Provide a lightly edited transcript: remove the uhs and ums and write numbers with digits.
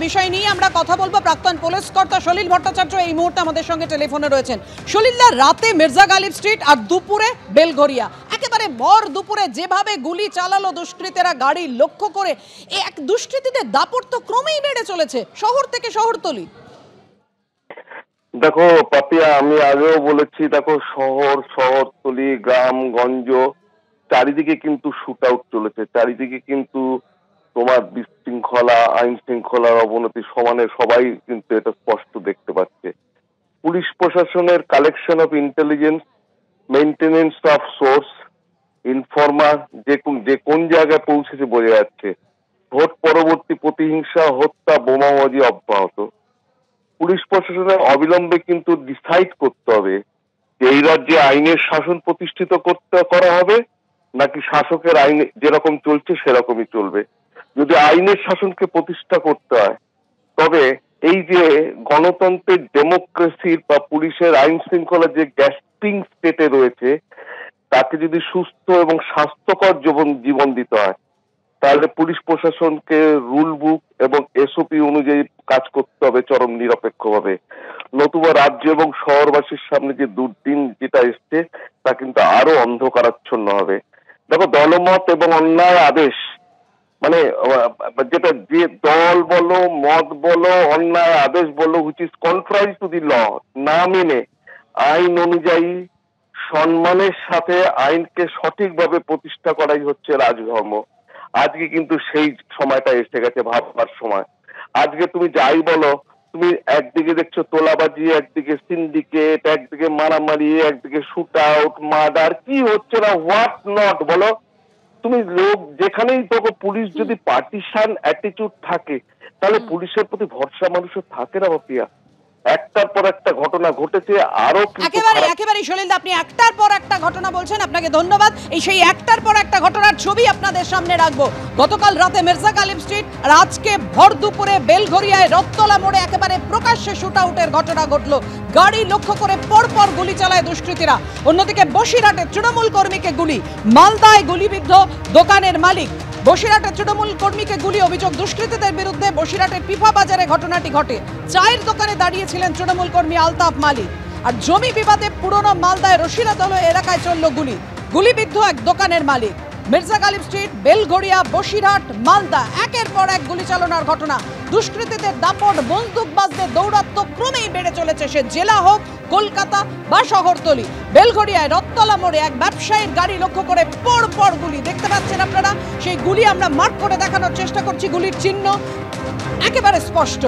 বিষয় নিয়ে আমরা কথা বলবো। প্রাক্তন পুলিশ কর্তা সলিল ভট্টাচার্য এই মুহূর্তে আমাদের সঙ্গে টেলিফোনে রয়েছেন। সলিলদা, রাতে মির্জা গালিব স্ট্রিট আর দুপুরে বেলঘরিয়া, একেবারে ভর দুপুরে যেভাবে গুলি চালালো দুষ্কৃতীরা গাড়ি লক্ষ্য করে, এক দুষ্কৃতীদের দাপট তো ক্রমেই বেড়ে চলেছে শহর থেকে শহরতলি। দেখো পাপিয়া, আমি আগেও বলেছি, দেখো শহরতলি গ্রামগঞ্জ চারিদিকে কিন্তু শুট আউট চলেছে, চারিদিকে কিন্তু তোমার বিশৃঙ্খলা আইন শৃঙ্খলার অবনতি সমানে সবাই কিন্তু এটা স্পষ্ট দেখতে পাচ্ছে। পুলিশ প্রশাসনের collection of intelligence, maintenance of swords, informer যে কোন জায়গায় পৌঁছেছে বোঝা যাচ্ছে। ভোট পরবর্তী প্রতিহিংসা, হত্যা, বোমাবাজি অব্যাহত। পুলিশ প্রশাসনের অবিলম্বে কিন্তু ডিসাইড করতে হবে যে এই রাজ্যে আইনের শাসন প্রতিষ্ঠিত করা হবে নাকি শাসকের আইন যেরকম চলছে সেরকমই চলবে। যদি আইনের শাসনকে প্রতিষ্ঠা করতে হয় তবে এই যে গণতন্ত্রের ডেমোক্রেসির বা পুলিশের আইন শৃঙ্খলা যে গ্যাস্পিং স্টেটে রয়েছে তাকে যদি সুস্থ এবং স্বাস্থ্যকর জীবন দিতে হয় তাহলে পুলিশ প্রশাসনকে রুল বুক এবং এসওপি অনুযায়ী কাজ করতে হবে চরম নিরপেক্ষভাবে। নতুবা রাজ্য এবং শহরবাসীর সামনে যে দুর্দিন যেটা এসছে তা কিন্তু আরো অন্ধকারাচ্ছন্ন হবে। দেখো, দলমত এবং অন্যায় আদেশ, মানে যেটা যে দল বলো মত বলো অন্যায় আদেশ বলো which is contrary to the law, না মেনে আইন অনুযায়ী সম্মানের সাথে আইনকে সঠিকভাবে প্রতিষ্ঠা করাই হচ্ছে রাজধর্ম। আজকে কিন্তু সেই সময়টা এসে গেছে ভাববার সময়। আজকে তুমি যাই বলো, তুমি একদিকে দেখছো তোলাবাজি, একদিকে সিন্ডিকেট, একদিকে মারামারি, একদিকে শুট আউট, মার্ডার, কি হচ্ছে না, হোয়াট নট বলো। তুমি লোক যেখানেই দেখো পুলিশ যদি পার্টিশন অ্যাটিটিউড থাকে তাহলে পুলিশের প্রতি ভরসা মানুষের থাকে না বাপিয়া। একটার পর একটা ঘটনা ঘটেছে, আরো একেবারে সলিল, আপনি একটার পর একটা ঘটনা বলছেন, আপনাকে ধন্যবাদ। এই সেই একটার পর একটা ঘটনার ছবি আপনাদের সামনে রাখবো। গতকাল রাতে মির্জা গালিব স্ট্রিট আর আজকে ভর দুপুরে বেলঘরিয়ায় রথতলা মোড়ে একেবারে প্রকাশ্যে শুট আউটের ঘটনা ঘটলো। গাড়ি লক্ষ্য করে পরপর গুলি চালায় দুষ্কৃতীরা। অন্যদিকে বসিরহাটে তৃণমূল কর্মীকে গুলি, মালদায় গুলিবিদ্ধ দোকানের মালিক। বসিরহাটের তৃণমূল কর্মীকে গুলি, অভিযোগ দুষ্কৃতীদের বিরুদ্ধে। বসিরহাটের পিফা বাজারে ঘটনাটি ঘটে। চায়ের দোকানে দাঁড়িয়েছিলেন তৃণমূল কর্মী আলতাফ মালিক। আর জমি বিবাদে পুরনো মালদায় রশিরাদল এলাকায় চলল গুলি, গুলিবিদ্ধ এক দোকানের মালিক। মির্জা গালিব স্ট্রিট, বেলঘরিয়া, বসিরহাট, মালদা, একের পর এক গুলি চালানোর ঘটনা। দুষ্কৃতীদের দাপট, বন্দুকবাজদের দৌরাত্ম্য ক্রমেই বেড়ে চলেছে, সে জেলা হোক, কলকাতা বা শহরতলি। বেলঘরিয়ায় রথতলা মোড়ে এক ব্যবসায়ীর গাড়ি লক্ষ্য করে পর গুলি দেখতে পাচ্ছেন আপনারা। সেই গুলি আমরা মার্ক করে দেখানোর চেষ্টা করছি, গুলির চিহ্ন একেবারে স্পষ্ট।